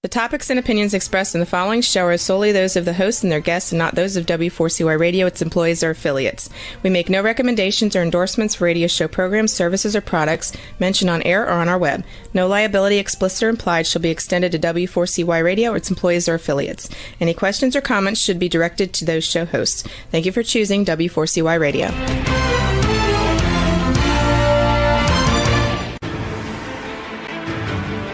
The topics and opinions expressed in the following show are solely those of the hosts and their guests and not those of W4CY Radio, its employees, or affiliates. We make no recommendations or endorsements for radio show programs, services, or products mentioned on air or on our web. No liability, explicit or implied, shall be extended to W4CY Radio or its employees or affiliates. Any questions or comments should be directed to those show hosts. Thank you for choosing W4CY Radio.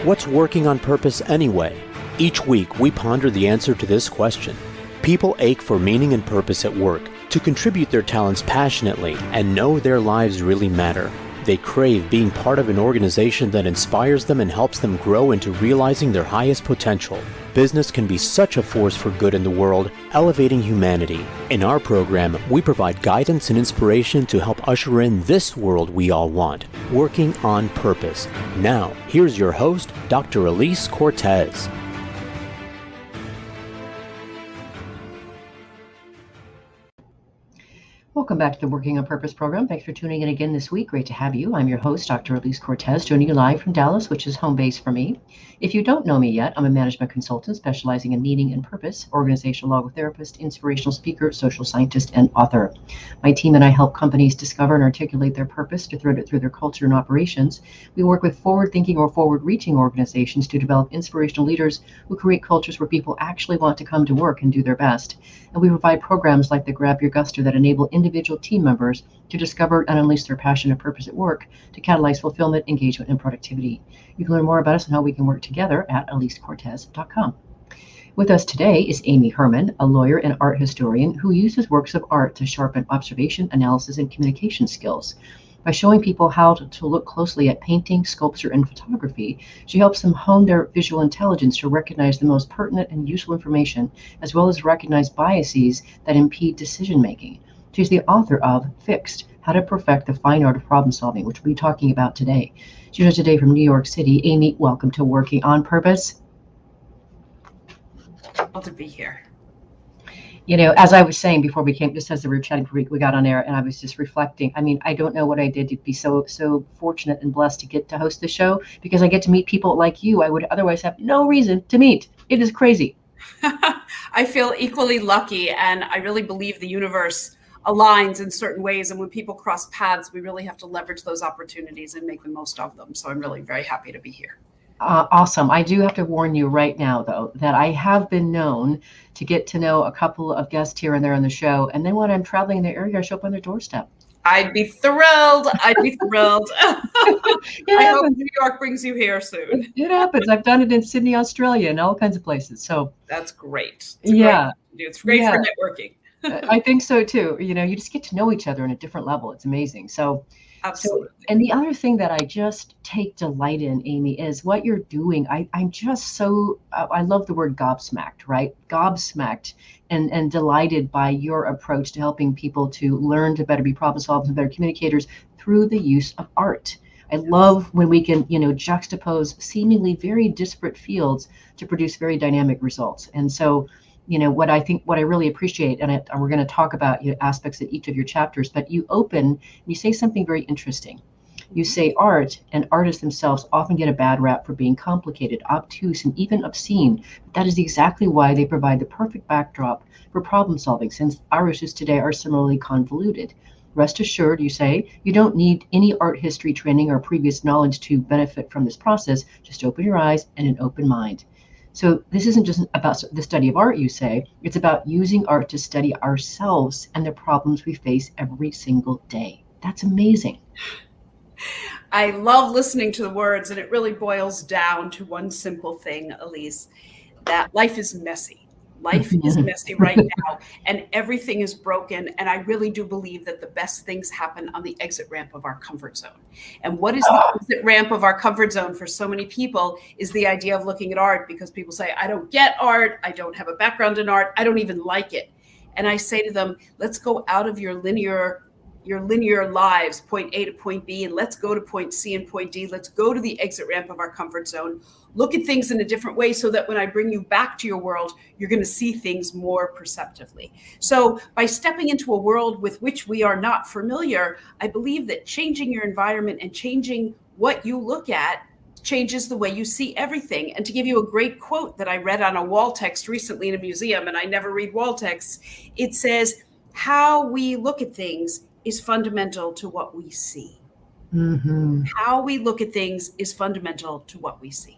What's working on purpose anyway? Each week, we ponder the answer to this question. People ache for meaning and purpose at work, to contribute their talents passionately and know their lives really matter. They crave being part of an organization that inspires them and helps them grow into realizing their highest potential. Business can be such a force for good in the world, elevating humanity. In our program, we provide guidance and inspiration to help usher in this world we all want, working on purpose. Now, here's your host, Dr. Alise Cortez. Welcome back to the Working on Purpose program. Thanks for tuning in again this week. Great to have you. I'm your host, Dr. Alise Cortez, joining you live from Dallas, which is home base for me. If you don't know me yet, I'm a management consultant specializing in meaning and purpose, organizational logotherapist, inspirational speaker, social scientist, and author. My team and I help companies discover and articulate their purpose to thread it through their culture and operations. We work with forward-thinking or forward-reaching organizations to develop inspirational leaders who create cultures where people actually want to come to work and do their best. And we provide programs like the Grab Your Guster that enable individual team members to discover and unleash their passion and purpose at work to catalyze fulfillment, engagement, and productivity. You can learn more about us and how we can work together at alisecortez.com. With us today is Amy Herman, a lawyer and art historian who uses works of art to sharpen observation, analysis, and communication skills. By showing people how to look closely at painting, sculpture, and photography, she helps them hone their visual intelligence to recognize the most pertinent and useful information, as well as recognize biases that impede decision-making. She's the author of Fixed, How to Perfect the Fine Art of Problem Solving, which we'll be talking about today. She joins today from New York City. Amy, welcome to Working on Purpose. Well, to be here. You know, as I was saying before we came, just as we were chatting before we got on air, and I was just reflecting. I mean, I don't know what I did to be so fortunate and blessed to get to host the show, because I get to meet people like you I would otherwise have no reason to meet. It is crazy. I feel equally lucky, and I really believe the universe aligns in certain ways. And when people cross paths, we really have to leverage those opportunities and make the most of them. So I'm really very happy to be here. Awesome. I do have to warn you right now, though, that I have been known to get to know a couple of guests here and there on the show. And then when I'm traveling in the area, I show up on their doorstep. I'd be thrilled. I hope New York brings you here soon. It happens. I've done it in Sydney, Australia, and all kinds of places. So that's great. It's great for networking. I think so too. You know, you just get to know each other on a different level. It's amazing. So absolutely. And the other thing that I just take delight in, Amy, is what you're doing. I'm just so, I love the word gobsmacked, right? Gobsmacked and delighted by your approach to helping people to learn to better be problem solvers and better communicators through the use of art. I love when we can, juxtapose seemingly very disparate fields to produce very dynamic results. And so, what I really appreciate, and we're going to talk about aspects of each of your chapters, but you open and you say something very interesting. You say art and artists themselves often get a bad rap for being complicated, obtuse, and even obscene. That is exactly why they provide the perfect backdrop for problem solving, since our issues today are similarly convoluted. Rest assured, you say, you don't need any art history training or previous knowledge to benefit from this process. Just open your eyes and an open mind. So this isn't just about the study of art, you say. It's about using art to study ourselves and the problems we face every single day. That's amazing. I love listening to the words, and it really boils down to one simple thing, Alise, that life is messy. Life is messy right now, and everything is broken. And I really do believe that the best things happen on the exit ramp of our comfort zone. And what is the exit ramp of our comfort zone for so many people is the idea of looking at art, because people say, I don't get art. I don't have a background in art. I don't even like it. And I say to them, let's go out of your linear lives, point A to point B, and let's go to point C and point D. Let's go to the exit ramp of our comfort zone. Look at things in a different way so that when I bring you back to your world, you're going to see things more perceptively. So by stepping into a world with which we are not familiar, I believe that changing your environment and changing what you look at changes the way you see everything. And to give you a great quote that I read on a wall text recently in a museum, and I never read wall texts, it says, how we look at things is fundamental to what we see. Mm-hmm. How we look at things is fundamental to what we see.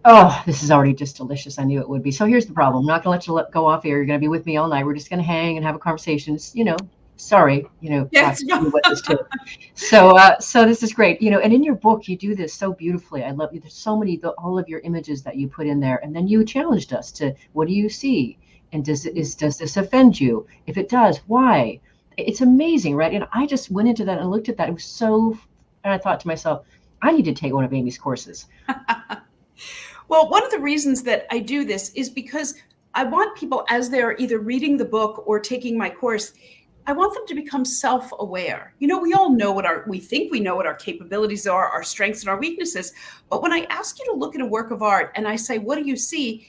Oh, this is already just delicious. I knew it would be. So here's the problem. I'm not going to let you go off air. You're going to be with me all night. We're just going to hang and have a conversation. It's, sorry, Yes. with this too. So this is great. And in your book, you do this so beautifully. I love you. There's so many, all of your images that you put in there. And then you challenged us to, what do you see? And does this offend you? If it does, why? It's amazing, right? And I just went into that and looked at that. It was so, and I thought to myself, I need to take one of Amy's courses. Well, one of the reasons that I do this is because I want people, as they're either reading the book or taking my course, I want them to become self-aware. We all know we think we know what our capabilities are, our strengths and our weaknesses. But when I ask you to look at a work of art and I say, what do you see?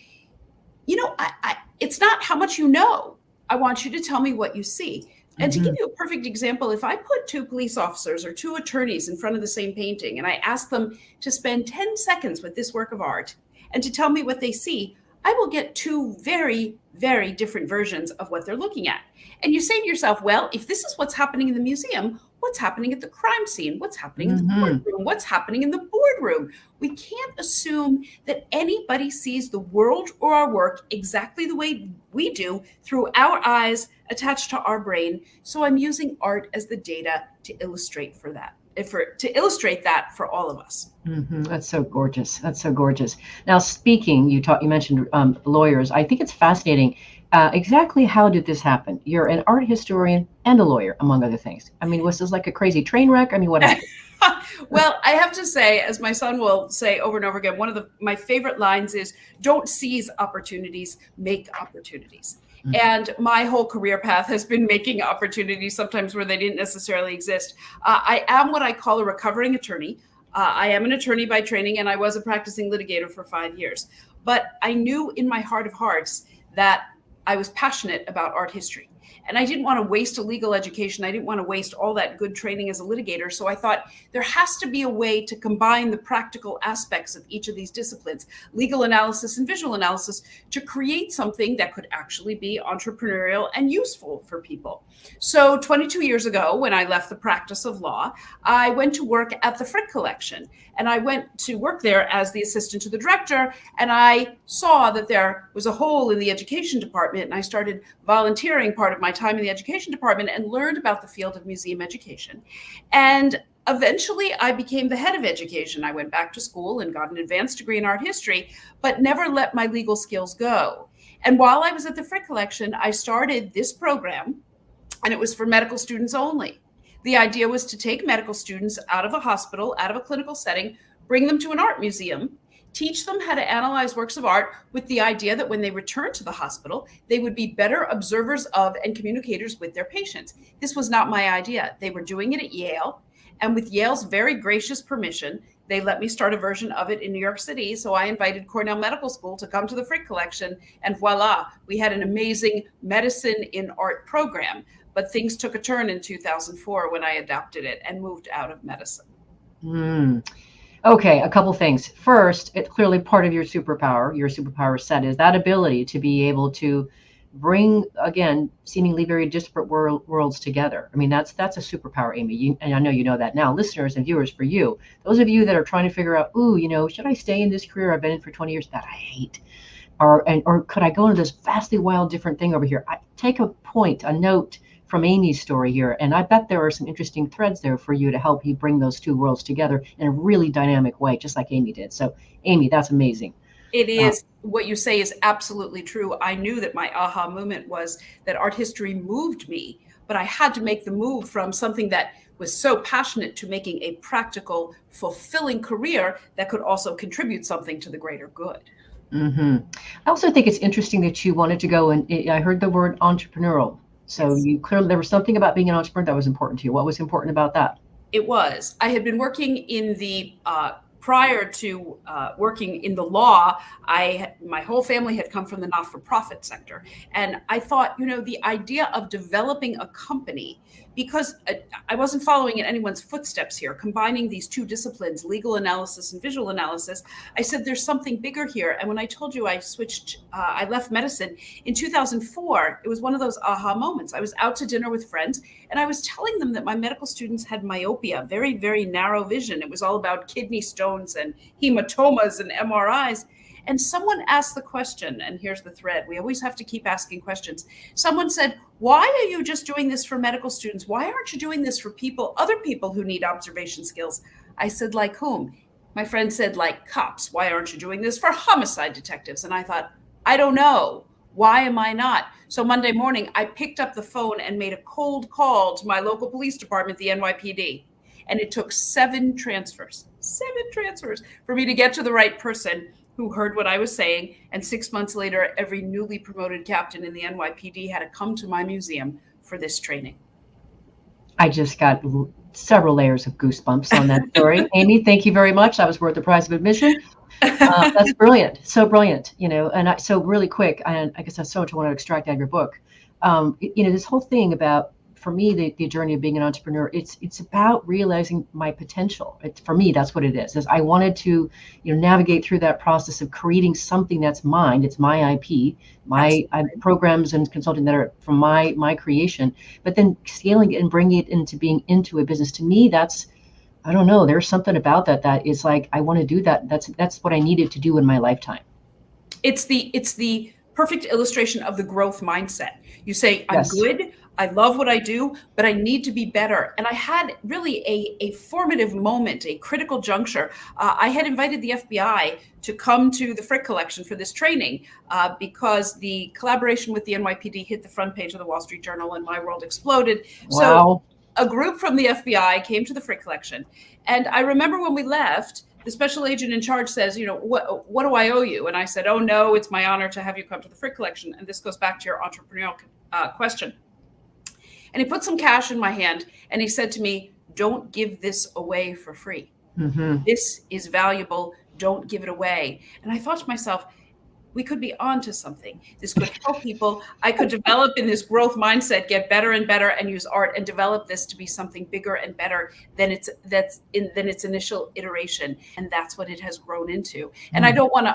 It's not how much you know. I want you to tell me what you see. And to give you a perfect example, if I put two police officers or two attorneys in front of the same painting and I ask them to spend 10 seconds with this work of art and to tell me what they see, I will get two very, very different versions of what they're looking at. And you say to yourself, well, if this is what's happening in the museum, what's happening at the crime scene? What's happening in the courtroom? What's happening in the boardroom? We can't assume that anybody sees the world or our work exactly the way we do through our eyes attached to our brain. So I'm using art as the data to illustrate that for all of us. Mm-hmm. That's so gorgeous. That's so gorgeous. Now, speaking, you mentioned lawyers. I think it's fascinating. Exactly how did this happen? You're an art historian and a lawyer, among other things. I mean, was this like a crazy train wreck? I mean, what happened? Well, I have to say, as my son will say over and over again, one of my favorite lines is, don't seize opportunities, make opportunities. Mm-hmm. And my whole career path has been making opportunities, sometimes where they didn't necessarily exist. I am what I call a recovering attorney. I am an attorney by training, and I was a practicing litigator for 5 years. But I knew in my heart of hearts that I was passionate about art history. And I didn't want to waste a legal education. I didn't want to waste all that good training as a litigator. So I thought there has to be a way to combine the practical aspects of each of these disciplines, legal analysis and visual analysis, to create something that could actually be entrepreneurial and useful for people. So 22 years ago, when I left the practice of law, I went to work at the Frick Collection. And I went to work there as the assistant to the director. And I saw that there was a hole in the education department. And I started volunteering part of my time in the education department and learned about the field of museum education. And eventually I became the head of education. I went back to school and got an advanced degree in art history, but never let my legal skills go. And while I was at the Frick Collection, I started this program, and it was for medical students only. The idea was to take medical students out of a hospital, out of a clinical setting, bring them to an art museum, teach them how to analyze works of art with the idea that when they return to the hospital, they would be better observers of and communicators with their patients. This was not my idea. They were doing it at Yale. And with Yale's very gracious permission, they let me start a version of it in New York City. So I invited Cornell Medical School to come to the Frick Collection. And voila, we had an amazing medicine in art program. But things took a turn in 2004 when I adopted it and moved out of medicine. Okay, a couple things. First, it's clearly part of your superpower set is that ability to be able to bring, again, seemingly very disparate worlds together. I mean, that's a superpower, Amy. And I know you know that now. Listeners and viewers, for you, those of you that are trying to figure out, should I stay in this career I've been in for 20 years that I hate? Or could I go into this vastly wild different thing over here? I take a note from Amy's story here. And I bet there are some interesting threads there for you to help you bring those two worlds together in a really dynamic way, just like Amy did. So Amy, that's amazing. It is. What you say is absolutely true. I knew that my aha moment was that art history moved me, but I had to make the move from something that was so passionate to making a practical, fulfilling career that could also contribute something to the greater good. Mm-hmm. I also think it's interesting that you wanted to go, and I heard the word entrepreneurial. So you clearly, there was something about being an entrepreneur that was important to you. What was important about that? It was. I had been working in the prior to working in the law, my whole family had come from the not-for-profit sector. And I thought, the idea of developing a company, because I wasn't following in anyone's footsteps here, combining these two disciplines, legal analysis and visual analysis, I said, there's something bigger here. And when I told you I left medicine in 2004, it was one of those aha moments. I was out to dinner with friends, and I was telling them that my medical students had myopia, very, very narrow vision. It was all about kidney stones and hematomas and MRIs. And someone asked the question, and here's the thread. We always have to keep asking questions. Someone said, why are you just doing this for medical students? Why aren't you doing this for other people who need observation skills? I said, like whom? My friend said, like cops. Why aren't you doing this for homicide detectives? And I thought, I don't know. Why am I not? So Monday morning, I picked up the phone and made a cold call to my local police department, the NYPD. And it took 7 transfers for me to get to the right person who heard what I was saying. And 6 months later, every newly promoted captain in the NYPD had to come to my museum for this training. I just got several layers of goosebumps on that story. Amy, thank you very much. That was worth the price of admission. That's brilliant. So brilliant, and so really quick, and I guess that's so much I want to extract out of your book. This whole thing about, for me, the journey of being an entrepreneur, it's about realizing my potential. For me, that's what it is I wanted to, navigate through that process of creating something that's mine. It's my IP, my programs and consulting that are from my creation, but then scaling it and bringing it into a business. To me, that's, I don't know, there's something about that is like, I want to do that. That's what I needed to do in my lifetime. It's the perfect illustration of the growth mindset. You say, I'm Yes. good, I love what I do, but I need to be better. And I had really a formative moment, a critical juncture. I had invited the FBI to come to the Frick Collection for this training because the collaboration with the NYPD hit the front page of the Wall Street Journal and my world exploded. Wow. So a group from the FBI came to the Frick Collection. And I remember when we left, the special agent in charge says, what do I owe you? And I said, oh no, it's my honor to have you come to the Frick Collection. And this goes back to your entrepreneurial question. And he put some cash in my hand and he said to me, don't give this away for free. Mm-hmm. This is valuable. Don't give it away. And I thought to myself, we could be on to something. This could help people. I could develop in this growth mindset, get better and better, and use art and develop this to be something bigger and better than its initial iteration. And that's what it has grown into. And I don't want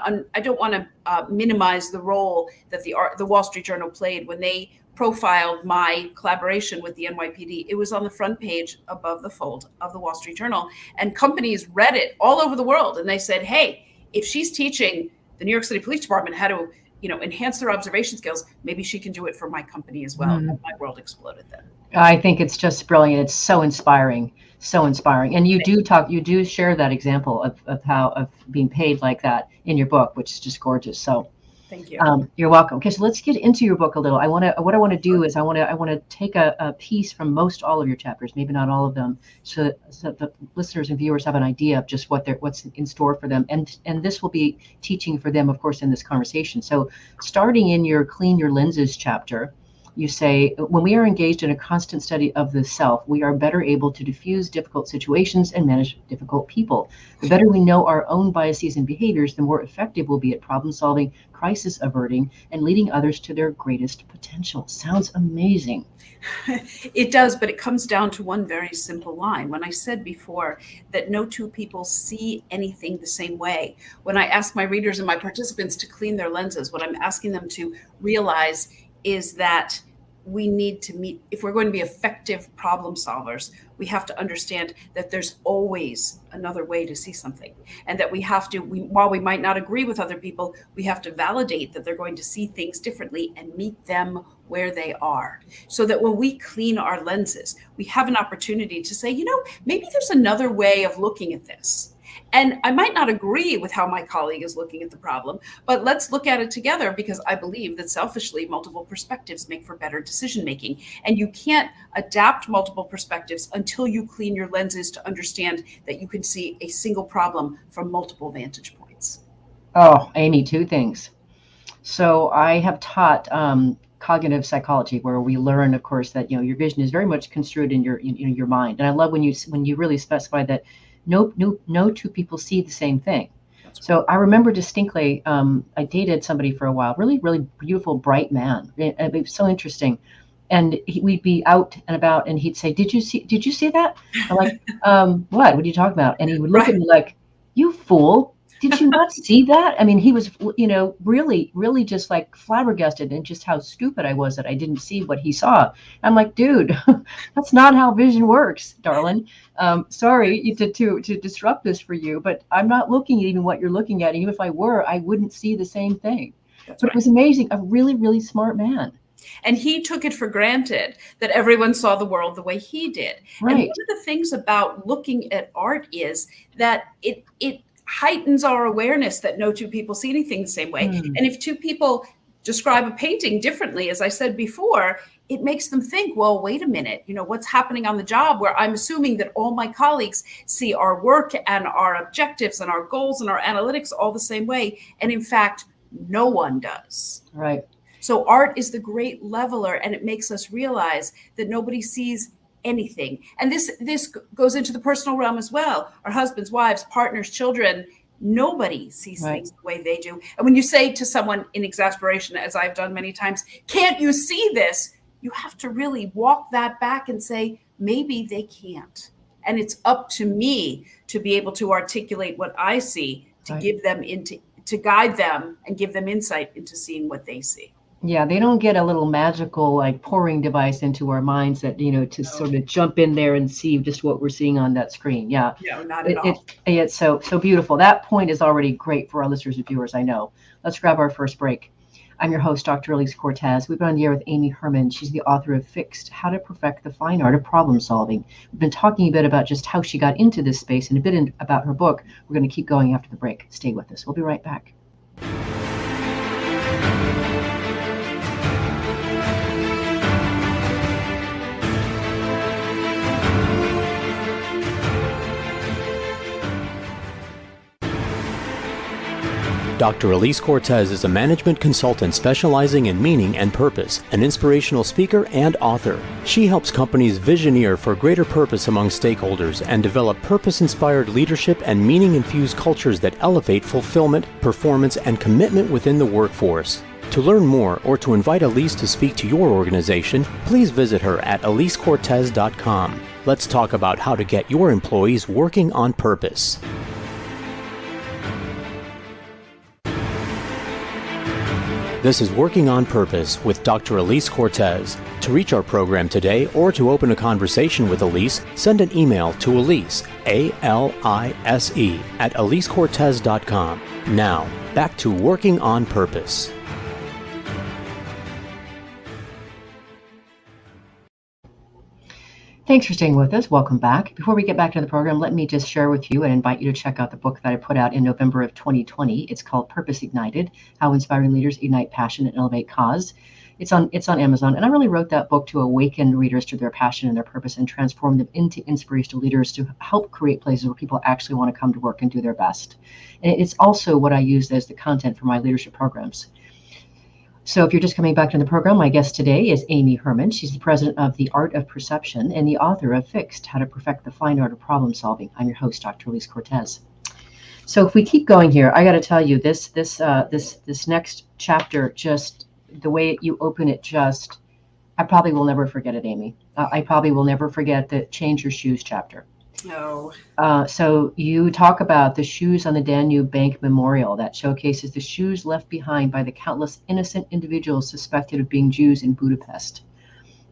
to minimize the role that the Wall Street Journal played when they profiled my collaboration with the NYPD. It was on the front page above the fold of the Wall Street Journal, and companies read it all over the world. And they said, hey, if she's teaching the New York City Police Department how to, enhance their observation skills, maybe she can do it for my company as well. And my world exploded then. I think it's just brilliant. It's so inspiring. And you do share that example of being paid like that in your book, which is just gorgeous. So thank you. You're welcome. Okay, so let's get into your book a little. What I want to do is I want to take a piece from all of your chapters, maybe not all of them, so that the listeners and viewers have an idea of just what's in store for them. And this will be teaching for them, of course, in this conversation. So starting in your Clean Your Lenses chapter, you say, when we are engaged in a constant study of the self, we are better able to diffuse difficult situations and manage difficult people. The better we know our own biases and behaviors, the more effective we'll be at problem solving, crisis averting, and leading others to their greatest potential. Sounds amazing. It does, but it comes down to one very simple line. When I said before that no two people see anything the same way, when I ask my readers and my participants to clean their lenses, what I'm asking them to realize is that we need to meet, if we're going to be effective problem solvers, we have to understand that there's always another way to see something. And that we have to, while we might not agree with other people, we have to validate that they're going to see things differently and meet them where they are. So that when we clean our lenses, we have an opportunity to say, maybe there's another way of looking at this. And I might not agree with how my colleague is looking at the problem, but let's look at it together, because I believe that selfishly, multiple perspectives make for better decision making. And you can't adapt multiple perspectives until you clean your lenses to understand that you can see a single problem from multiple vantage points. Oh, Amy, 2 things. So I have taught cognitive psychology, where we learn, of course, that your vision is very much construed in your mind. And I love when you really specify that no two people see the same thing. So I remember distinctly, I dated somebody for a while, really, really beautiful, bright man. It was so interesting. And we'd be out and about, and he'd say, did you see that? I'm like, what are you talking about? And he would look at me like, you fool. Did you not see that? I mean, he was, really, really just like flabbergasted and just how stupid I was that I didn't see what he saw. I'm like, dude, that's not how vision works, darling. Sorry to disrupt this for you, but I'm not looking at even what you're looking at. Even if I were, I wouldn't see the same thing. But it was amazing. A really, really smart man. And he took it for granted that everyone saw the world the way he did. Right. And one of the things about looking at art is that it heightens our awareness that no two people see anything the same way. And if two people describe a painting differently, as I said before, it makes them think, well, wait a minute, what's happening on the job where I'm assuming that all my colleagues see our work and our objectives and our goals and our analytics all the same way. And in fact, no one does. Right. So art is the great leveler, and it makes us realize that nobody sees anything. And this goes into the personal realm as well. Our husbands, wives, partners, children, nobody sees things the way they do. And when you say to someone in exasperation, as I've done many times, can't you see this? You have to really walk that back and say, maybe they can't. And it's up to me to be able to articulate what I see, to give them to guide them and give them insight into seeing what they see. Yeah, they don't get a little magical like pouring device into our minds that, to sort of jump in there and see just what we're seeing on that screen. Yeah. No, not at all. It's so beautiful. That point is already great for our listeners and viewers, I know. Let's grab our first break. I'm your host, Dr. Alise Cortez. We've been on the air with Amy Herman. She's the author of Fixed, How to Perfect the Fine Art of Problem Solving. We've been talking a bit about just how she got into this space and a bit about her book. We're going to keep going after the break. Stay with us. We'll be right back. Dr. Alise Cortez is a management consultant specializing in meaning and purpose, an inspirational speaker and author. She helps companies visioneer for greater purpose among stakeholders and develop purpose-inspired leadership and meaning-infused cultures that elevate fulfillment, performance, and commitment within the workforce. To learn more or to invite Alise to speak to your organization, please visit her at alisecortez.com. Let's talk about how to get your employees working on purpose. This is Working on Purpose with Dr. Alise Cortez. To reach our program today or to open a conversation with Alise, send an email to Alise, A-L-I-S-E, at alisecortez.com. Now, back to Working on Purpose. Thanks for staying with us. Welcome back. Before we get back to the program, let me just share with you and invite you to check out the book that I put out in November of 2020. It's called Purpose Ignited, How Inspiring Leaders Ignite Passion and Elevate Cause. It's on Amazon. And I really wrote that book to awaken readers to their passion and their purpose and transform them into inspirational leaders to help create places where people actually want to come to work and do their best. And it's also what I use as the content for my leadership programs. So if you're just coming back to the program, my guest today is Amy Herman. She's the president of The Art of Perception and the author of Fixed, How to Perfect the Fine Art of Problem Solving. I'm your host, Dr. Alise Cortez. So if we keep going here, I got to tell you, this next chapter, just the way you open it, I probably will never forget it, Amy. I probably will never forget the Change Your Shoes chapter. No. So you talk about the shoes on the Danube Bank Memorial that showcases the shoes left behind by the countless innocent individuals suspected of being Jews in Budapest.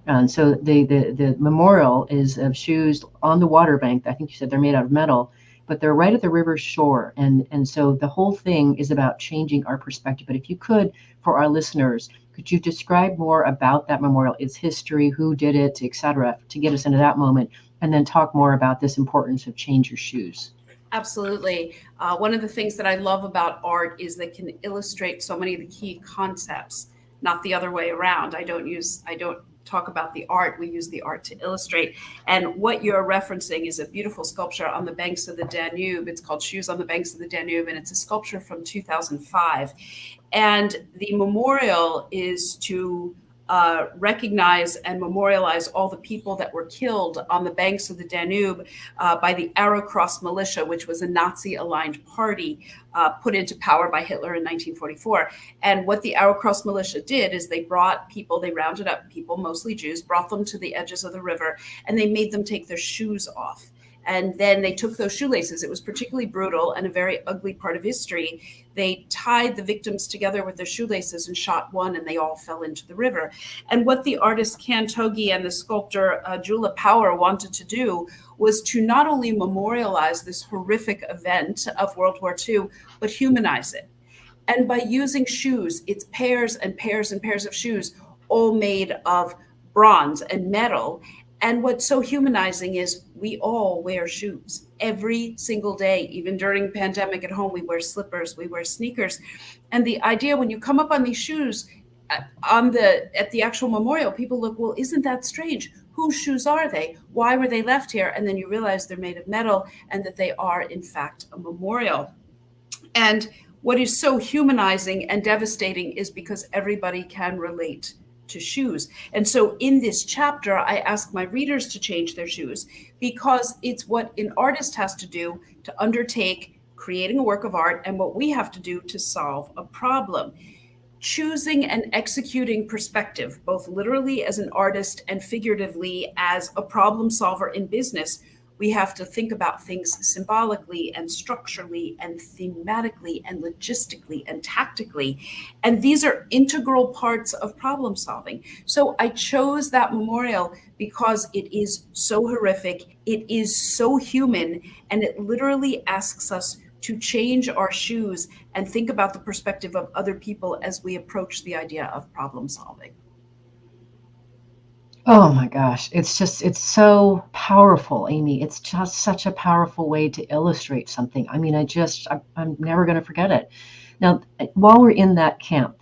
And so the memorial is of shoes on the water bank. I think you said they're made out of metal, but they're right at the river's shore. And so the whole thing is about changing our perspective. But if you could, for our listeners, could you describe more about that memorial, its history, who did it, et cetera, to get us into that moment? And then talk more about this importance of Change Your Shoes. Absolutely. One of the things that I love about art is that it can illustrate so many of the key concepts, not the other way around. I don't talk about the art. We use the art to illustrate. And what you're referencing is a beautiful sculpture on the banks of the Danube. It's called Shoes on the Banks of the Danube, and it's a sculpture from 2005. And the memorial is to recognize and memorialize all the people that were killed on the banks of the Danube by the Arrow Cross militia, which was a Nazi-aligned party put into power by Hitler in 1944. And what the Arrow Cross militia did is they rounded up people, mostly Jews, brought them to the edges of the river, and they made them take their shoes off. And then they took those shoelaces. It was particularly brutal and a very ugly part of history. They tied the victims together with their shoelaces and shot one, and they all fell into the river. And what the artist Can Togi and the sculptor Jula Power wanted to do was to not only memorialize this horrific event of World War II, but humanize it. And by using shoes, it's pairs and pairs and pairs of shoes, all made of bronze and metal. And what's so humanizing is we all wear shoes every single day. Even during pandemic at home, we wear slippers, we wear sneakers. And the idea when you come up on these shoes at the actual memorial, people look, well, isn't that strange? Whose shoes are they? Why were they left here? And then you realize they're made of metal and that they are, in fact, a memorial. And what is so humanizing and devastating is because everybody can relate to shoes. And so in this chapter, I ask my readers to change their shoes because it's what an artist has to do to undertake creating a work of art and what we have to do to solve a problem. Choosing and executing perspective, both literally as an artist and figuratively as a problem solver in business, we have to think about things symbolically and structurally and thematically and logistically and tactically. And these are integral parts of problem solving. So I chose that memorial because it is so horrific, it is so human, and it literally asks us to change our shoes and think about the perspective of other people as we approach the idea of problem solving. Oh my gosh, it's so powerful, Amy. It's just such a powerful way to illustrate something. I mean, I'm never going to forget it. Now, while we're in that camp,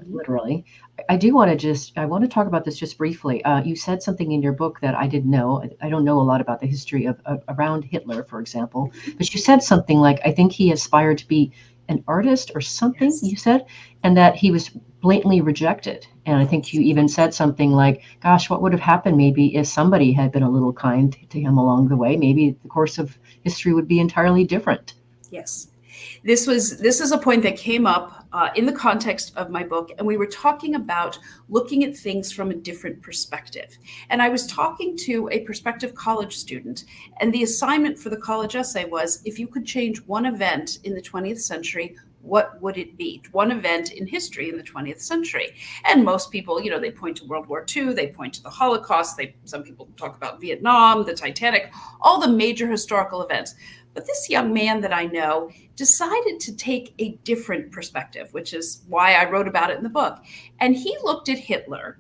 literally, I want to talk about this just briefly. You said something in your book that I didn't know. I don't know a lot about the history of around Hitler, for example, but you said something like, I think he aspired to be an artist or something, yes. You said, and that he was blatantly rejected. And I think you even said something like, gosh, what would have happened maybe if somebody had been a little kind to him along the way? Maybe the course of history would be entirely different. Yes. This is a point that came up in the context of my book, and we were talking about looking at things from a different perspective. And I was talking to a prospective college student, and the assignment for the college essay was, if you could change one event in the 20th century, what would it be? One event in history in the 20th century. And most people, they point to World War II, they point to the Holocaust, some people talk about Vietnam, the Titanic, all the major historical events. But this young man that I know decided to take a different perspective, which is why I wrote about it in the book. And he looked at Hitler.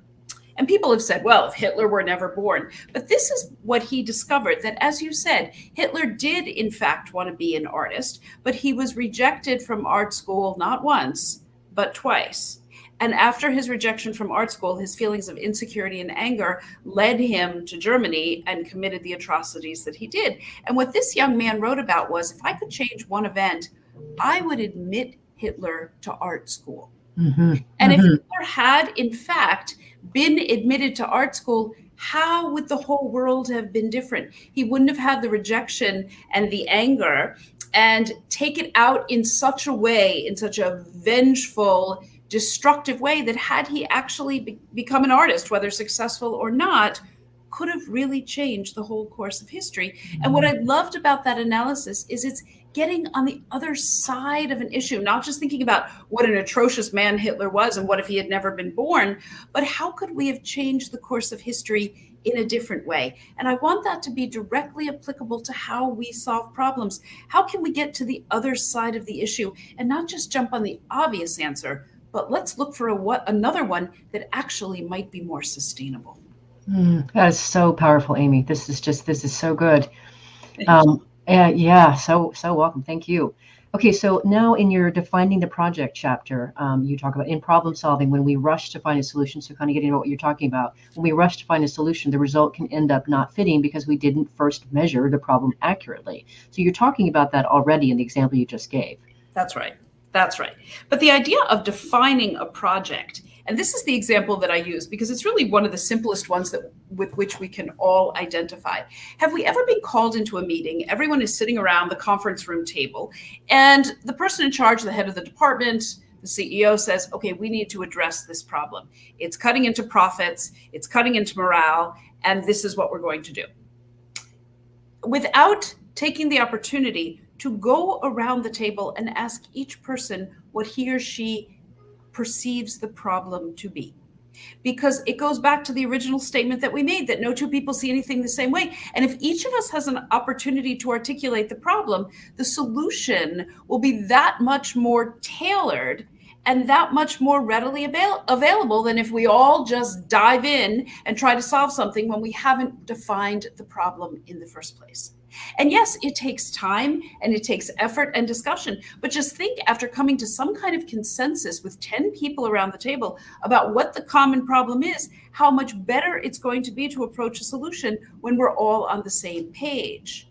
And people have said, well, if Hitler were never born. But this is what he discovered, that as you said, Hitler did, in fact, want to be an artist, but he was rejected from art school not once, but twice. And after his rejection from art school, his feelings of insecurity and anger led him to Germany and committed the atrocities that he did. And what this young man wrote about was, if I could change one event, I would admit Hitler to art school. Mm-hmm. And if Hitler had, in fact, been admitted to art school, how would the whole world have been different? He wouldn't have had the rejection and the anger and take it out in such a way, in such a vengeful, destructive way, that had he actually become an artist, whether successful or not, could have really changed the whole course of history. And what I loved about that analysis is it's getting on the other side of an issue, not just thinking about what an atrocious man Hitler was and what if he had never been born, but how could we have changed the course of history in a different way? And I want that to be directly applicable to how we solve problems. How can we get to the other side of the issue and not just jump on the obvious answer, but let's look for another one that actually might be more sustainable. That is so powerful, Amy. This is so good. So welcome. Thank you. Okay, so now in your defining the project chapter, you talk about in problem solving, when we rush to find a solution, so kind of getting into what you're talking about, when we rush to find a solution, the result can end up not fitting because we didn't first measure the problem accurately. So you're talking about that already in the example you just gave. That's right. But the idea of defining a project And this is the example that I use because it's really one of the simplest ones that with which we can all identify. Have we ever been called into a meeting? Everyone is sitting around the conference room table, and the person in charge, the head of the department, the CEO says, okay, we need to address this problem. It's cutting into profits, it's cutting into morale, and this is what we're going to do. Without taking the opportunity to go around the table and ask each person what he or she perceives the problem to be. Because it goes back to the original statement that we made, that no two people see anything the same way. And if each of us has an opportunity to articulate the problem, the solution will be that much more tailored and that much more readily available than if we all just dive in and try to solve something when we haven't defined the problem in the first place. And yes, it takes time and it takes effort and discussion, but just think, after coming to some kind of consensus with 10 people around the table about what the common problem is, how much better it's going to be to approach a solution when we're all on the same page.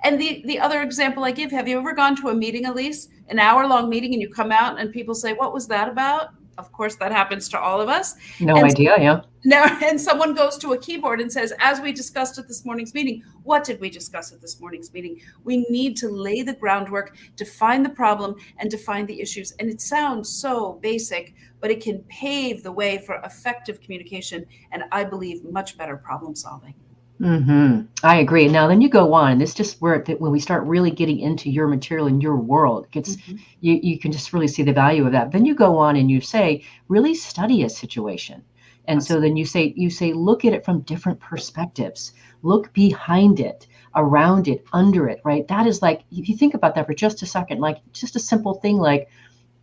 And the other example I give, have you ever gone to a meeting, Alise, an hour-long meeting, and you come out and people say, what was that about? Of course, that happens to all of us. No idea, yeah. Now, and someone goes to a keyboard and says, as we discussed at this morning's meeting, what did we discuss at this morning's meeting? We need to lay the groundwork, define the problem, and define the issues. And it sounds so basic, but it can pave the way for effective communication and, I believe, much better problem solving. Mm-hmm. I agree. Now, then you go on, and it's just where when we start really getting into your material and your world, it gets you can just really see the value of that. Then you go on and you say, really study a situation. And so then you say, look at it from different perspectives, look behind it, around it, under it, right? That is like, if you think about that for just a second, like just a simple thing like,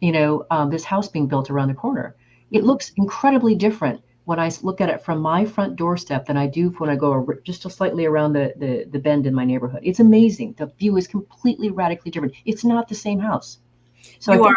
this house being built around the corner. It looks incredibly different when I look at it from my front doorstep than I do when I go just slightly around the bend in my neighborhood. It's amazing. The view is completely radically different. It's not the same house. So you are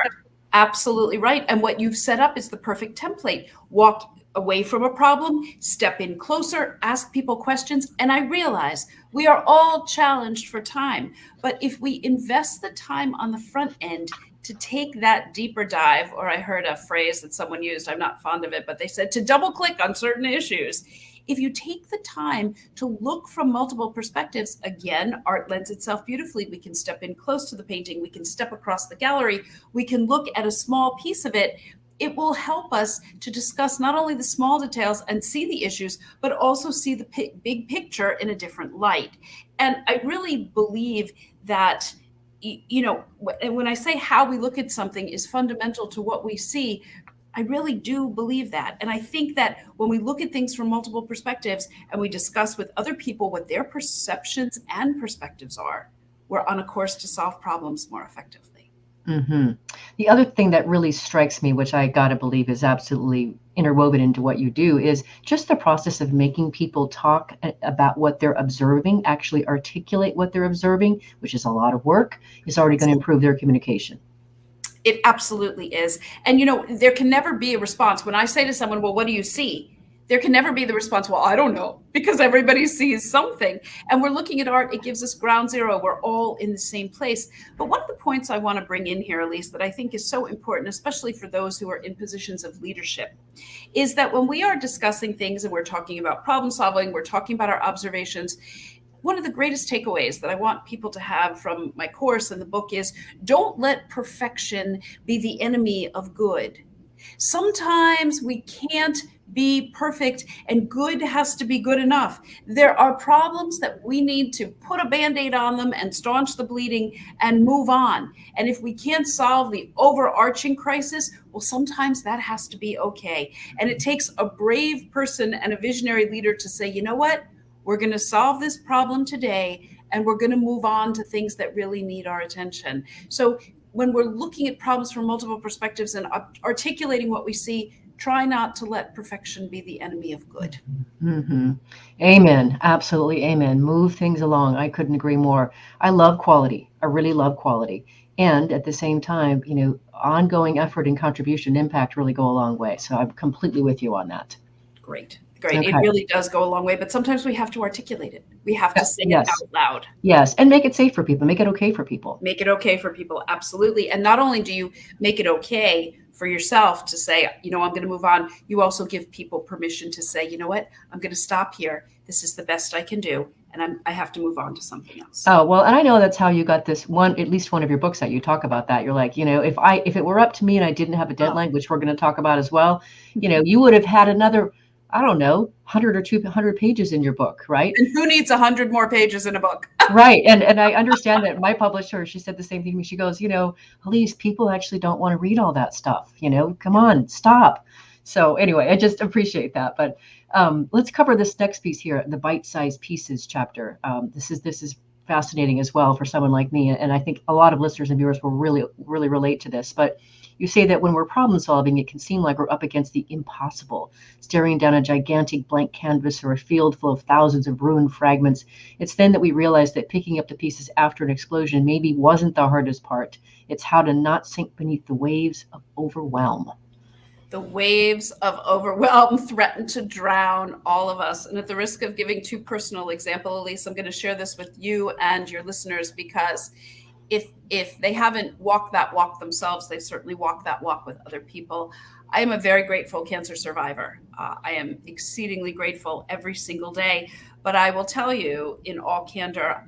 absolutely right. And what you've set up is the perfect template. Walk away from a problem, step in closer, ask people questions. And I realize we are all challenged for time. But if we invest the time on the front end to take that deeper dive, or I heard a phrase that someone used, I'm not fond of it, but they said to double click on certain issues. If you take the time to look from multiple perspectives, again, art lends itself beautifully. We can step in close to the painting. We can step across the gallery. We can look at a small piece of it. It will help us to discuss not only the small details and see the issues, but also see the big picture in a different light. And I really believe that, when I say how we look at something is fundamental to what we see, I really do believe that. And I think that when we look at things from multiple perspectives and we discuss with other people what their perceptions and perspectives are, we're on a course to solve problems more effectively. Mm-hmm. The other thing that really strikes me, which I got to believe is absolutely interwoven into what you do, is just the process of making people talk about what they're observing, actually articulate what they're observing, which is a lot of work, is already going to improve their communication. It absolutely is. And, there can never be a response. When I say to someone, well, what do you see? There can never be the response, well, I don't know, because everybody sees something. And we're looking at art. It gives us ground zero. We're all in the same place. But one of the points I want to bring in here, Alise, that I think is so important, especially for those who are in positions of leadership, is that when we are discussing things and we're talking about problem solving, we're talking about our observations, one of the greatest takeaways that I want people to have from my course and the book is, don't let perfection be the enemy of good. Sometimes we can't be perfect, and good has to be good enough. There are problems that we need to put a Band-Aid on them and staunch the bleeding and move on. And if we can't solve the overarching crisis, well, sometimes that has to be okay. And it takes a brave person and a visionary leader to say, you know what? We're going to solve this problem today, and we're going to move on to things that really need our attention. So when we're looking at problems from multiple perspectives and articulating what we see, try not to let perfection be the enemy of good. Mm-hmm. Amen. Absolutely. Amen. Move things along. I couldn't agree more. I love quality. I really love quality. And at the same time, ongoing effort and contribution and impact really go a long way. So I'm completely with you on that. Great. Okay. It really does go a long way, but sometimes we have to articulate it. We have to say it out loud. Yes. And make it safe for people. Make it okay for people. Make it okay for people. Absolutely. And not only do you make it okay for yourself to say, I'm going to move on, you also give people permission to say, you know what, I'm going to stop here. This is the best I can do. And I have to move on to something else. Oh, well, and I know that's how you got this one, at least one of your books that you talk about that. You're like, if it were up to me and I didn't have a deadline, which we're going to talk about as well, you would have had another, I don't know, 100 or 200 pages in your book, right? And who needs 100 more pages in a book? Right. And I understand that my publisher, she said the same thing to me. She goes, Alise, people actually don't want to read all that stuff. Come on, stop. So anyway, I just appreciate that. But let's cover this next piece here, the bite-sized pieces chapter. This is fascinating as well for someone like me. And I think a lot of listeners and viewers will really, really relate to this. But you say that when we're problem solving, it can seem like we're up against the impossible, staring down a gigantic blank canvas or a field full of thousands of ruined fragments. It's then that we realize that picking up the pieces after an explosion maybe wasn't the hardest part. It's how to not sink beneath the waves of overwhelm. The waves of overwhelm threaten to drown all of us. And at the risk of giving too personal example, Alise, I'm going to share this with you and your listeners, because if they haven't walked that walk themselves, they certainly walk that walk with other people. I am a very grateful cancer survivor. I am exceedingly grateful every single day. But I will tell you, in all candor,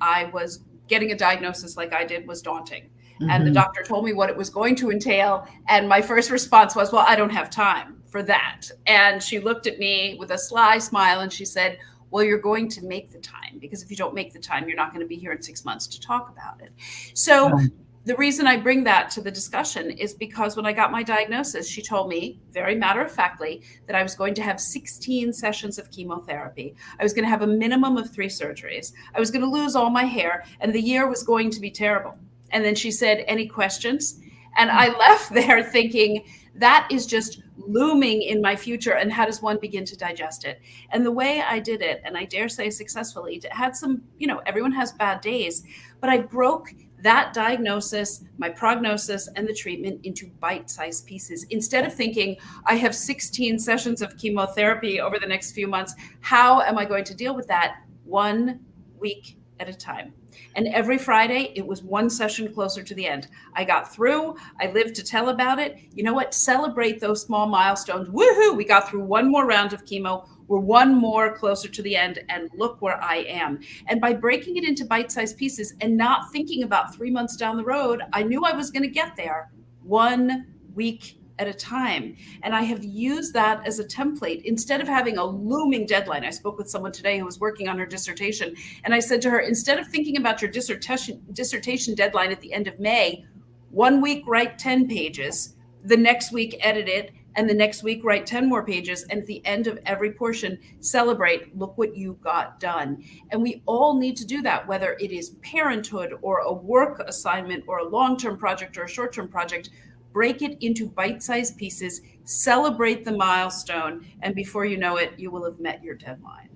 getting a diagnosis like I did was daunting. Mm-hmm. And the doctor told me what it was going to entail. And my first response was, well, I don't have time for that. And she looked at me with a sly smile and she said, well, you're going to make the time, because if you don't make the time, you're not going to be here in 6 months to talk about it. So the reason I bring that to the discussion is because when I got my diagnosis, she told me very matter-of-factly that I was going to have 16 sessions of chemotherapy. I was going to have a minimum of 3 surgeries. I was going to lose all my hair, and the year was going to be terrible. And then she said, any questions? And I left there thinking, that is just looming in my future. And how does one begin to digest it? And the way I did it, and I dare say successfully, had some, everyone has bad days, but I broke that diagnosis, my prognosis, and the treatment into bite-sized pieces. Instead of thinking, I have 16 sessions of chemotherapy over the next few months, how am I going to deal with that? 1 week at a time. And every Friday, it was 1 session closer to the end. I got through. I lived to tell about it. You know what? Celebrate those small milestones. Woohoo! We got through 1 more round of chemo. We're 1 more closer to the end, and look where I am. And by breaking it into bite-sized pieces and not thinking about 3 months down the road, I knew I was going to get there 1 week at a time. And I have used that as a template instead of having a looming deadline. I spoke with someone today who was working on her dissertation. And I said to her, instead of thinking about your dissertation deadline at the end of May, 1 week, write 10 pages, the next week, edit it, and the next week, write 10 more pages. And at the end of every portion, celebrate, look what you got done. And we all need to do that, whether it is parenthood or a work assignment or a long-term project or a short-term project. Break it into bite-sized pieces, celebrate the milestone, and before you know it, you will have met your deadline.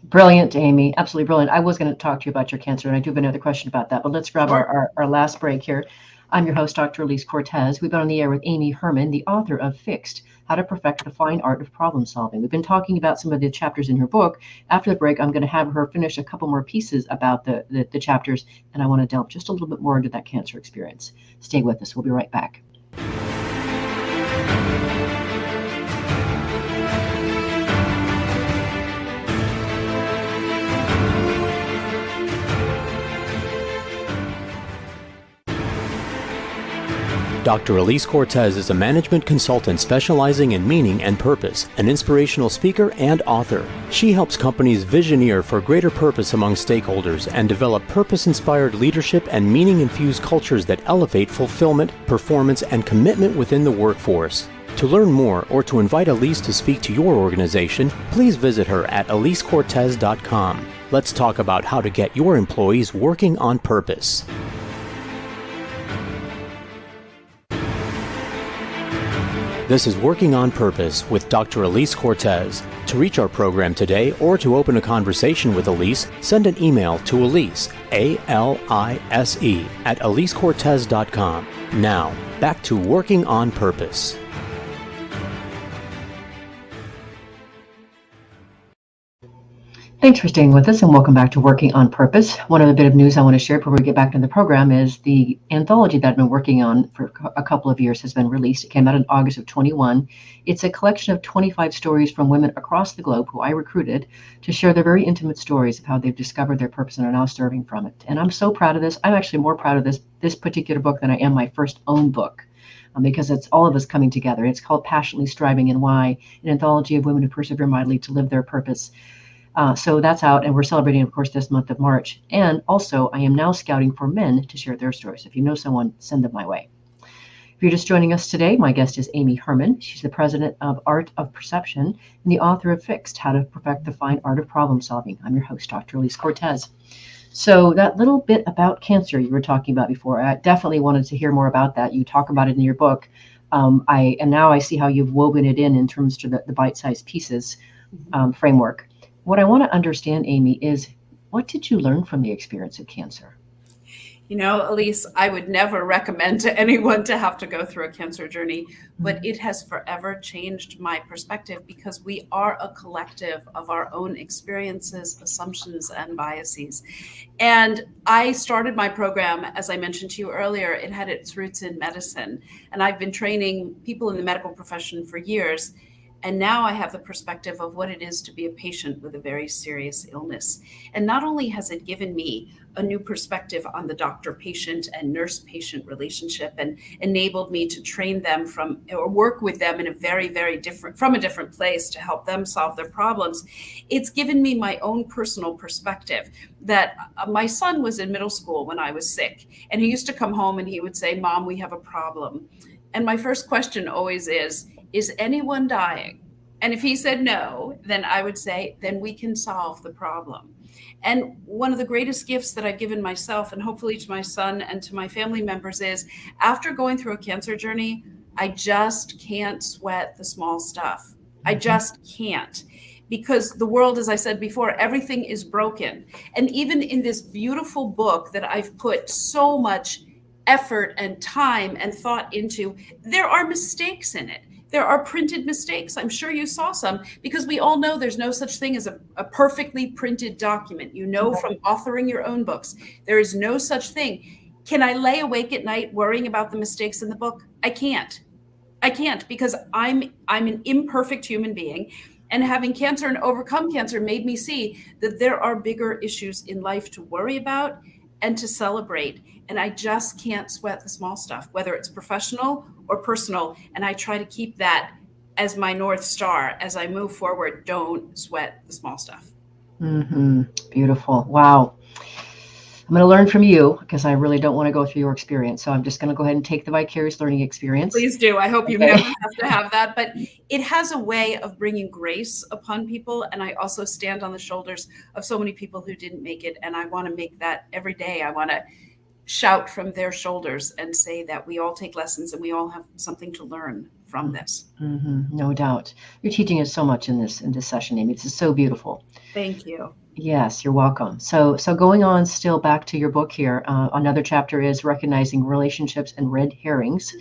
Brilliant, Amy. Absolutely brilliant. I was going to talk to you about your cancer, and I do have another question about that, but let's grab our last break here. I'm your host, Dr. Alise Cortez. We've been on the air with Amy Herman, the author of Fixed, How to Perfect the Fine Art of Problem Solving. We've been talking about some of the chapters in her book. After the break, I'm going to have her finish a couple more pieces about the chapters, and I want to delve just a little bit more into that cancer experience. Stay with us. We'll be right back. Dr. Alise Cortez is a management consultant specializing in meaning and purpose, an inspirational speaker and author. She helps companies visioneer for greater purpose among stakeholders and develop purpose-inspired leadership and meaning-infused cultures that elevate fulfillment, performance, and commitment within the workforce. To learn more or to invite Alise to speak to your organization, please visit her at alisecortez.com. Let's talk about how to get your employees working on purpose. This is Working on Purpose with Dr. Alise Cortez. To reach our program today or to open a conversation with Alise, send an email to Alise, A-L-I-S-E, at alisecortez.com. Now, back to Working on Purpose. Thanks for staying with us and welcome back to Working on Purpose. One other bit of news I want to share before we get back to the program is the anthology that I've been working on for a couple of years has been released. It came out in August of 21. It's a collection of 25 stories from women across the globe who I recruited to share their very intimate stories of how they've discovered their purpose and are now serving from it. And I'm so proud of this. I'm actually more proud of this particular book than I am my first own book. Because it's all of us coming together. It's called Passionately Striving and Why, an anthology of women who persevere mightily to live their purpose. So that's out, and we're celebrating, of course, this month of March. And also, I am now scouting for men to share their stories. If you know someone, send them my way. If you're just joining us today, my guest is Amy Herman. She's the president of Art of Perception and the author of Fixed, How to Perfect the Fine Art of Problem Solving. I'm your host, Dr. Alise Cortez. So that little bit about cancer you were talking about before, I definitely wanted to hear more about that. You talk about it in your book. And now I see how you've woven it in terms to the bite-sized pieces framework. What I want to understand, Amy, is what did you learn from the experience of cancer? You know, Alise, I would never recommend to anyone to have to go through a cancer journey, but it has forever changed my perspective because we are a collective of our own experiences, assumptions, and biases. And I started my program, as I mentioned to you earlier, it had its roots in medicine. And I've been training people in the medical profession for years. And now I have the perspective of what it is to be a patient with a very serious illness. And not only has it given me a new perspective on the doctor-patient and nurse-patient relationship and enabled me to train them from or work with them in a very, very different, from a different place to help them solve their problems. It's given me my own personal perspective that my son was in middle school when I was sick. And he used to come home and he would say, "Mom, we have a problem." And my first question always is anyone dying? And if he said no, then I would say, then we can solve the problem. And one of the greatest gifts that I've given myself and hopefully to my son and to my family members is after going through a cancer journey, I just can't sweat the small stuff. I just can't. Because the world, as I said before, everything is broken. And even in this beautiful book that I've put so much effort and time and thought into, there are mistakes in it. There are printed mistakes. I'm sure you saw some because we all know there's no such thing as a perfectly printed document. You know from authoring your own books, there is no such thing. Can I lay awake at night worrying about the mistakes in the book? I can't. I can't because I'm an imperfect human being. And having cancer and overcome cancer made me see that there are bigger issues in life to worry about and to celebrate. And I just can't sweat the small stuff, whether it's professional or personal. And I try to keep that as my North Star as I move forward. Don't sweat the small stuff. Mm-hmm. Beautiful. Wow. I'm going to learn from you because I really don't want to go through your experience. So I'm just going to go ahead and take the vicarious learning experience. Please do. I hope you never have to have that. But it has a way of bringing grace upon people. And I also stand on the shoulders of so many people who didn't make it. And I want to make that every day. I want to shout from their shoulders and say that we all take lessons and we all have something to learn from this. Mm-hmm. No doubt. You're teaching us so much in this session, Amy. This is so beautiful. Thank you. Yes, you're welcome. So going on still back to your book here, another chapter is recognizing relationships and red herrings.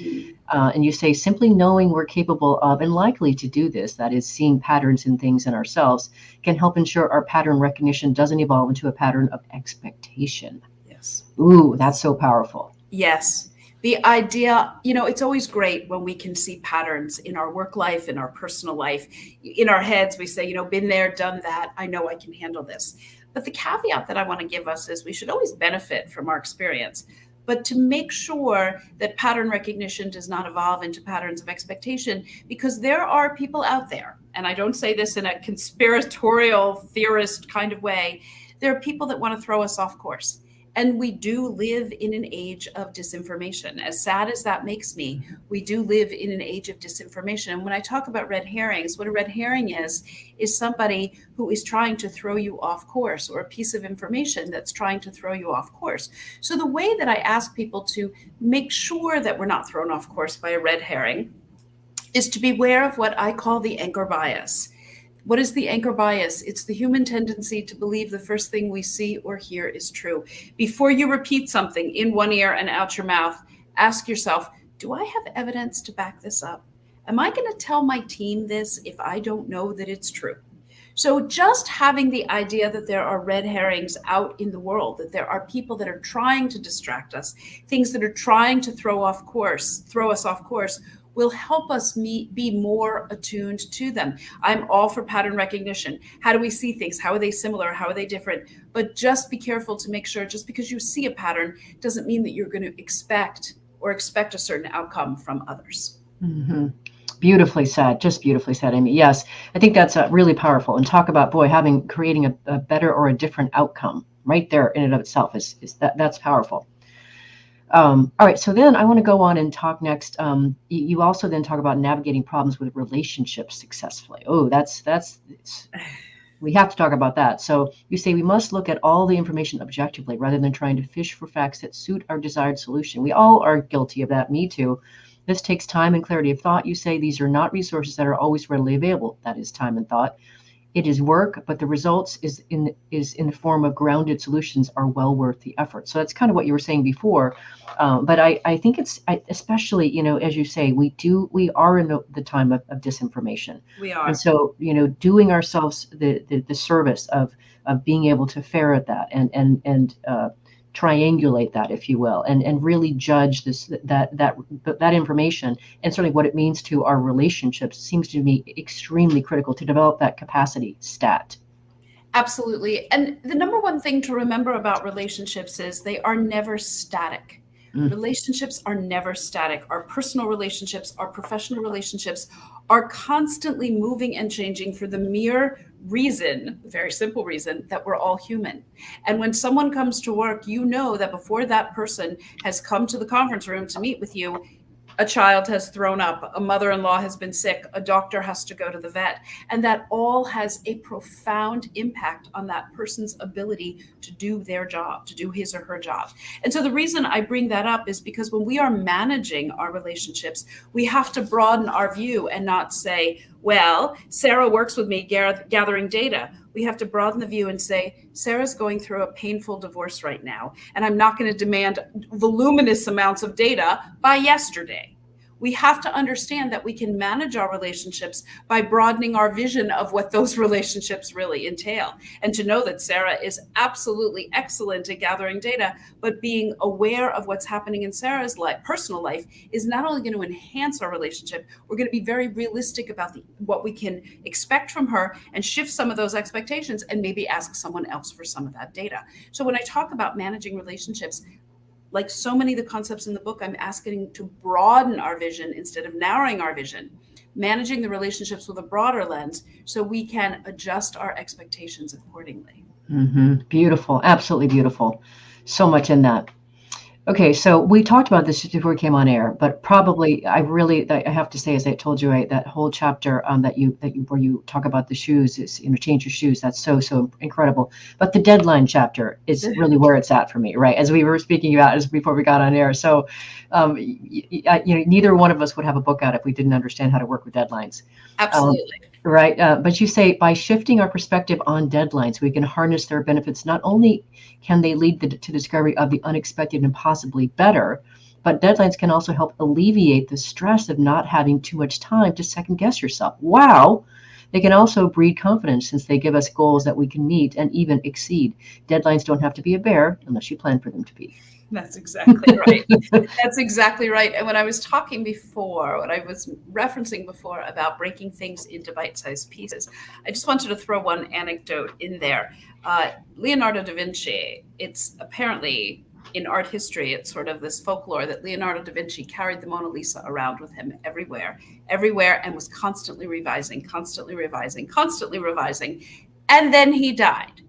And you say simply knowing we're capable of and likely to do this, that is seeing patterns in things in ourselves, can help ensure our pattern recognition doesn't evolve into a pattern of expectation. Yes. Ooh, that's so powerful. Yes. The idea, it's always great when we can see patterns in our work life, in our personal life. In our heads, we say, been there, done that. I know I can handle this. But the caveat that I want to give us is we should always benefit from our experience. But to make sure that pattern recognition does not evolve into patterns of expectation, because there are people out there, and I don't say this in a conspiratorial theorist kind of way, there are people that want to throw us off course. And we do live in an age of disinformation. As sad as that makes me, we do live in an age of disinformation. And when I talk about red herrings, what a red herring is somebody who is trying to throw you off course, or a piece of information that's trying to throw you off course. So the way that I ask people to make sure that we're not thrown off course by a red herring is to beware of what I call the anchor bias. What is the anchor bias? It's the human tendency to believe the first thing we see or hear is true. Before you repeat something in one ear and out your mouth, ask yourself, do I have evidence to back this up? Am I going to tell my team this if I don't know that it's true? So just having the idea that there are red herrings out in the world, that there are people that are trying to distract us, things that are trying to throw us off course, will help us be more attuned to them. I'm all for pattern recognition. How do we see things? How are they similar? How are they different? But just be careful to make sure, just because you see a pattern doesn't mean that you're going to expect a certain outcome from others. Mm-hmm. Beautifully said. Just beautifully said, Amy. Yes, I think that's really powerful. And talk about, creating a better or a different outcome right there in and of itself is that's powerful. All right. So then I want to go on and talk next. You also then talk about navigating problems with relationships successfully. Oh, we have to talk about that. So you say we must look at all the information objectively rather than trying to fish for facts that suit our desired solution. We all are guilty of that. Me too. This takes time and clarity of thought. You say these are not resources that are always readily available. That is time and thought. It is work, but the results is in the form of grounded solutions are well worth the effort. So that's kind of what you were saying before. But I think especially, as you say, we are in the time of disinformation. We are. And so, doing ourselves the service of being able to ferret that and triangulate that, if you will, and really judge that information and certainly what it means to our relationships seems to me extremely critical to develop that capacity stat. Absolutely. And the number one thing to remember about relationships is they are never static. Relationships are never static. Our personal relationships, our professional relationships are constantly moving and changing for the mere reason, the very simple reason, that we're all human. And when someone comes to work, you know that before that person has come to the conference room to meet with you, a child has thrown up, a mother-in-law has been sick, a doctor has to go to the vet, and that all has a profound impact on that person's ability to do their job, to do his or her job. And so the reason I bring that up is because when we are managing our relationships, we have to broaden our view and not say, well, Sarah works with me gathering data. We have to broaden the view and say, Sarah's going through a painful divorce right now, and I'm not going to demand voluminous amounts of data by yesterday. We have to understand that we can manage our relationships by broadening our vision of what those relationships really entail. And to know that Sarah is absolutely excellent at gathering data, but being aware of what's happening in Sarah's personal life is not only going to enhance our relationship, we're going to be very realistic about what we can expect from her and shift some of those expectations and maybe ask someone else for some of that data. So when I talk about managing relationships, like so many of the concepts in the book, I'm asking to broaden our vision instead of narrowing our vision, managing the relationships with a broader lens so we can adjust our expectations accordingly. Mm-hmm. Beautiful. Absolutely beautiful. So much in that. Okay, so we talked about this just before we came on air, but probably I have to say, as I told you, that whole chapter that you where you talk about the shoes is change your shoes. That's so incredible. But the deadline chapter is really where it's at for me, right? As we were speaking about as before we got on air. So, neither one of us would have a book out if we didn't understand how to work with deadlines. Absolutely. Right. But you say by shifting our perspective on deadlines, we can harness their benefits. Not only can they lead to discovery of the unexpected and possibly better, but deadlines can also help alleviate the stress of not having too much time to second guess yourself. Wow. They can also breed confidence since they give us goals that we can meet and even exceed. Deadlines don't have to be a bear unless you plan for them to be. That's exactly right. That's exactly right. And when I was talking before, what I was referencing before about breaking things into bite-sized pieces, I just wanted to throw one anecdote in there. Leonardo da Vinci, it's apparently in art history, it's sort of this folklore that Leonardo da Vinci carried the Mona Lisa around with him everywhere, and was constantly revising. And then he died.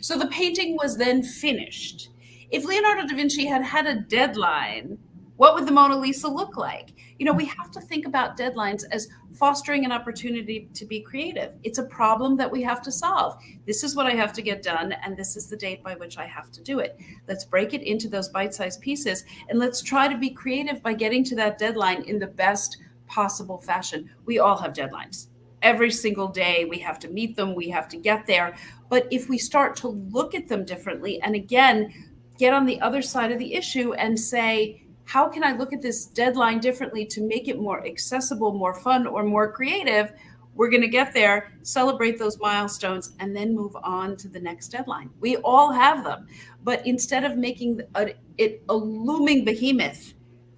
So the painting was then finished. If Leonardo da Vinci had had a deadline, what would the Mona Lisa look like? We have to think about deadlines as fostering an opportunity to be creative. It's a problem that we have to solve. This is what I have to get done, and this is the date by which I have to do it. Let's break it into those bite-sized pieces, and let's try to be creative by getting to that deadline in the best possible fashion. We all have deadlines. Every single day we have to meet them, we have to get there. But if we start to look at them differently, and again, get on the other side of the issue and say, how can I look at this deadline differently to make it more accessible, more fun, or more creative? We're going to get there, celebrate those milestones, and then move on to the next deadline. We all have them. But instead of making it a looming behemoth,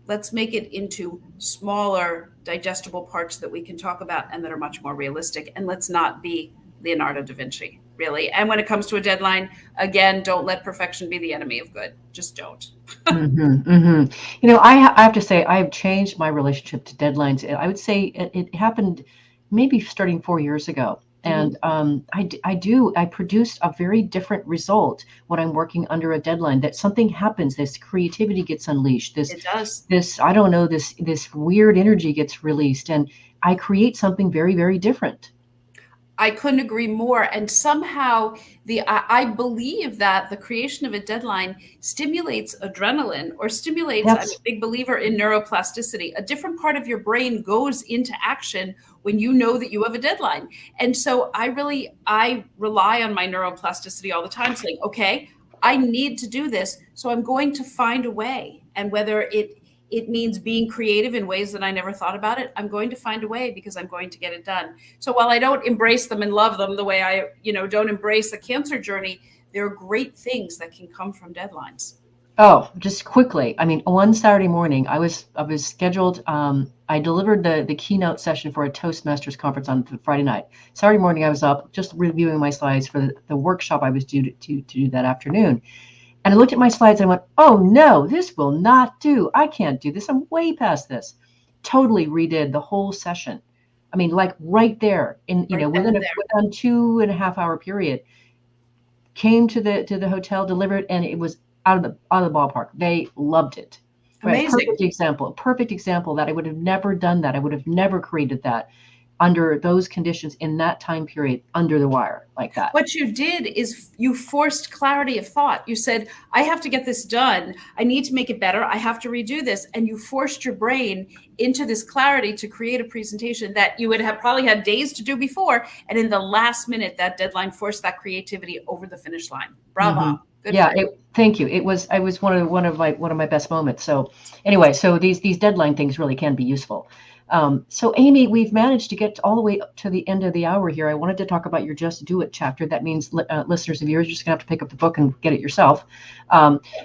let's make it into smaller, digestible parts that we can talk about and that are much more realistic. And let's not be Leonardo da Vinci, really. And when it comes to a deadline, again, don't let perfection be the enemy of good. Just don't. I have to say, I've changed my relationship to deadlines. I would say it happened maybe starting 4 years ago. And I produced a very different result when I'm working under a deadline. That something happens, this creativity gets unleashed. It does. This I don't know, this weird energy gets released, and I create something very, very different. I couldn't agree more. And somehow I believe that the creation of a deadline stimulates adrenaline or stimulates, I'm a big believer in neuroplasticity. A different part of your brain goes into action when you know that you have a deadline. And so I rely on my neuroplasticity all the time, saying, okay, I need to do this. So I'm going to find a way. And whether it means being creative in ways that I never thought about it, I'm going to find a way because I'm going to get it done. So while I don't embrace them and love them the way I, don't embrace a cancer journey, there are great things that can come from deadlines. Oh, just quickly. I mean, one Saturday morning, I was scheduled. I delivered the keynote session for a Toastmasters conference on Friday night. Saturday morning, I was up just reviewing my slides for the workshop I was due to do that afternoon. And I looked at my slides and I went, oh no, this will not do. I can't do this. I'm way past this. Totally redid the whole session. I mean, like right there within a 2.5 hour period, came to the hotel, delivered, and it was out of the ballpark. They loved it. Right? Amazing. Perfect example that I would have never done that. I would have never created that under those conditions in that time period, under the wire like that. What you did is you forced clarity of thought. You said, I have to get this done. I need to make it better. I have to redo this. And you forced your brain into this clarity to create a presentation that you would have probably had days to do before. And in the last minute, that deadline forced that creativity over the finish line. Bravo. Mm-hmm. Yeah, thank you. It was one of my best moments. So anyway, so these deadline things really can be useful. So Amy, we've managed to get all the way up to the end of the hour here. I wanted to talk about your Just Do It chapter. That means listeners and viewers are just going to have to pick up the book and get it yourself.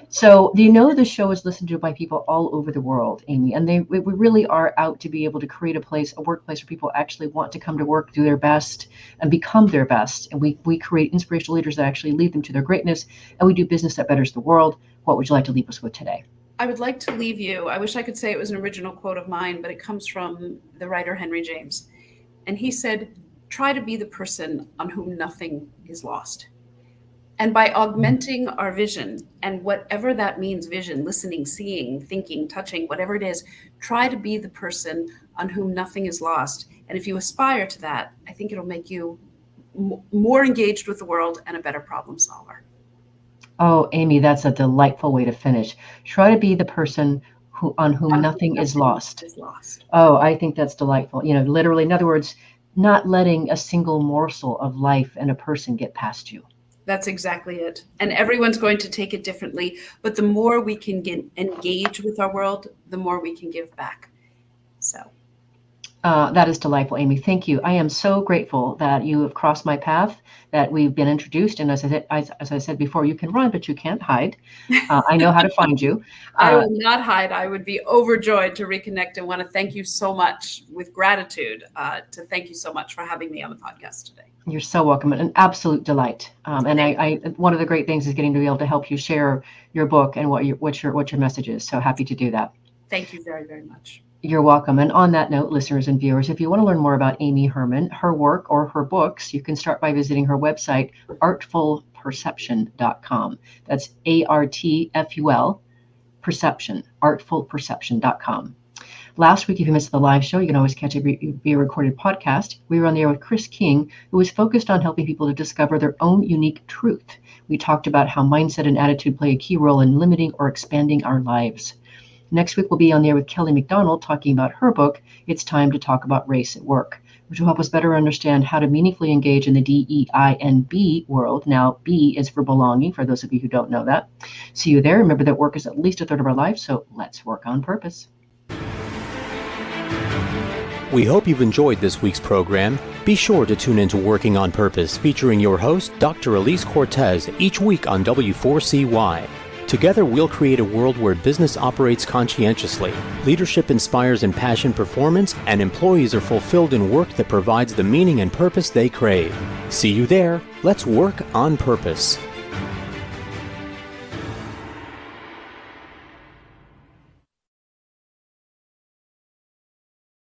So the show is listened to by people all over the world, Amy, and we really are out to be able to create a workplace where people actually want to come to work, do their best, and become their best. And we create inspirational leaders that actually lead them to their greatness, and we do business that betters the world. What would you like to leave us with today? I would like to leave you. I wish I could say it was an original quote of mine, but it comes from the writer Henry James. And he said, try to be the person on whom nothing is lost. And by augmenting our vision, and whatever that means, vision, listening, seeing, thinking, touching, whatever it is, try to be the person on whom nothing is lost. And if you aspire to that, I think it'll make you more engaged with the world and a better problem solver. Oh, Amy, that's a delightful way to finish. Try to be the person on whom nothing is lost. Oh, I think that's delightful. Literally, in other words, not letting a single morsel of life and a person get past you. That's exactly it. And everyone's going to take it differently. But the more we can get engaged with our world, the more we can give back. So. That is delightful, Amy. Thank you. I am so grateful that you have crossed my path, that we've been introduced. And as I said before, you can run, but you can't hide. I know how to find you. I will not hide. I would be overjoyed to reconnect and want to thank you so much with gratitude to thank you so much for having me on the podcast today. You're so welcome. An absolute delight. And I one of the great things is getting to be able to help you share your book and what your message is. So happy to do that. Thank you very, very much. You're welcome. And on that note, listeners and viewers, if you want to learn more about Amy Herman, her work, or her books, you can start by visiting her website, artfulperception.com. That's ARTFUL, perception, artfulperception.com. Last week, if you missed the live show, you can always catch it via recorded podcast. We were on the air with Chris King, who was focused on helping people to discover their own unique truth. We talked about how mindset and attitude play a key role in limiting or expanding our lives. Next week, we'll be on the air with Kelly McDonald talking about her book, It's Time to Talk About Race at Work, which will help us better understand how to meaningfully engage in the DEINB world. Now, B is for belonging, for those of you who don't know that. See you there. Remember that work is at least a third of our life, so let's work on purpose. We hope you've enjoyed this week's program. Be sure to tune into Working on Purpose, featuring your host, Dr. Alise Cortez, each week on W4CY. Together, we'll create a world where business operates conscientiously, leadership inspires impassioned performance, and employees are fulfilled in work that provides the meaning and purpose they crave. See you there. Let's work on purpose.